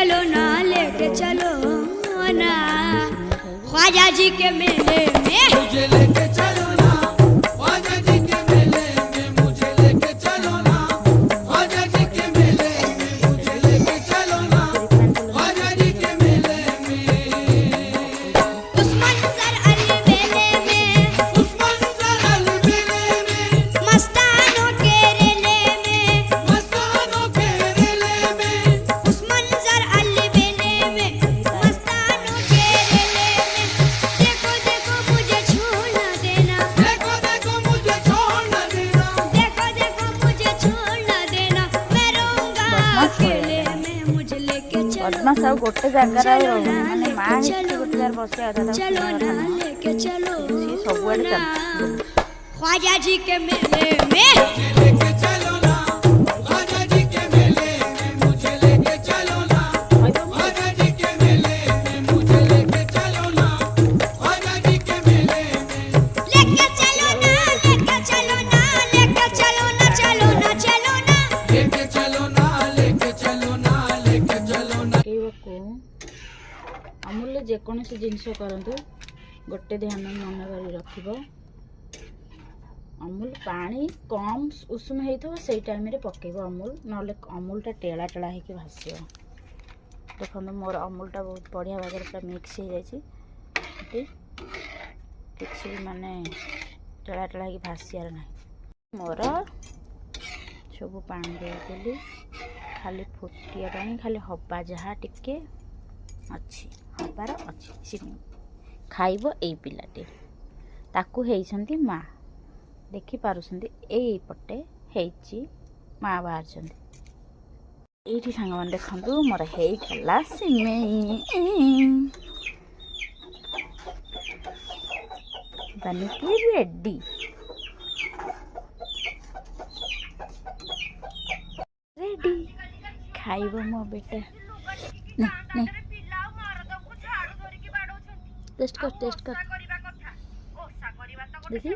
चलो ना, लेके चलो ना ख्वाजा जी के मेले में, मुझे लेके चलो ना ख्वाजा जी के मेले में, मुझे लेके चलो ना ख्वाजा जी के मेले में, मुझे लेके चलो ना ख्वाजा जी के मेले में। उस मंजर अली मेले में, उस मंजर अली मेले में, मस्तानों के रेले में, मस्तानों के रेले में, उस मंजर अली मेले में, मस्तानों के रेले में। देखो देखो मुझे छोड़ न देना, देखो देखो मुझे छोड़ न देना, देखो देखो मुझे छोड़ न देना, मैं रहूंगा अकेले में, मुझे लेके चलो बदमाश ଆଉ ଗୋଟେ ଜାଗାରେ ଆଉ चलो ରହୁନି ना, ମାନେ ମା लेके ହେଇକି चलो ଗୋଟେ ଜାଗାରେ ବସିବା କଥା ତାକୁ चलो ଶୁଣିବା ना, କଥା ନୁହଁ। लेके चलो ସିଏ ସବୁଆଡେ ना ଚାଲିଛି। ख्वाजा जी के मेले में, मुझे लेके चलो ना ख्वाजा जी के मेले में, मुझे लेके चलो ना ख्वाजा जी के मेले में, मुझे लेके चलो ना ख्वाजा जी के मेले में। लेके चलो ना, लेके चलो ना, लेके चलो ना, चलो ना, चलो ना। लेके चलो ना, लेके चलो ना, लेके चलो ना। ପକେଇବାକୁ ଅମୂଲ୍ୟ ଯେକୌଣସି ଜିନିଷ କରନ୍ତୁ ଗୋଟେ ଧ୍ୟାନ ମନେ କରି ରଖିବ, ଅମୁଲ ପାଣି କମ୍ ଉଷୁମ ହେଇଥିବ ସେଇ ଟାଇମ୍ରେ ପକେଇବ ଅମୁଲ, ନହେଲେ ଅମୁଲଟା ଟେଳା ଟେଳା ହେଇକି ଭାସିବ। ଦେଖନ୍ତୁ ମୋର ଅମୁଲଟା ବହୁତ ବଢ଼ିଆ ଭାବରେ ପୁରା ମିକ୍ସ ହେଇଯାଇଛି, ଏଠି କିଛି ମାନେ ଟେଳା ଟେଳା ହେଇକି ଭାସିବାର ନାହିଁ। ମୋର ସବୁ ପାଣି ଦେଇଦେଲି ଖାଲି ଫୁଟିବା ପାଇଁ, ଖାଲି ହବା ଯାହା ଟିକେ ଅଛି, ହବାର ଅଛି। ଚିନି ଖାଇବ ଏଇ ପିଲାଟି, ତାକୁ ହେଇଛନ୍ତି ମା, ଦେଖିପାରୁଛନ୍ତି ଏଇପଟେ ହେଇଛି ମା ବାହାରିଛନ୍ତି। ଏଇଠି ସାଙ୍ଗମାନେ ଦେଖନ୍ତୁ ମୋର ହେଇଗଲା ସିମେଇ ବନିକି ରେଡି। ରେଡି ଖାଇବ ମୋ ବେଟା, टेस्ट कर देखी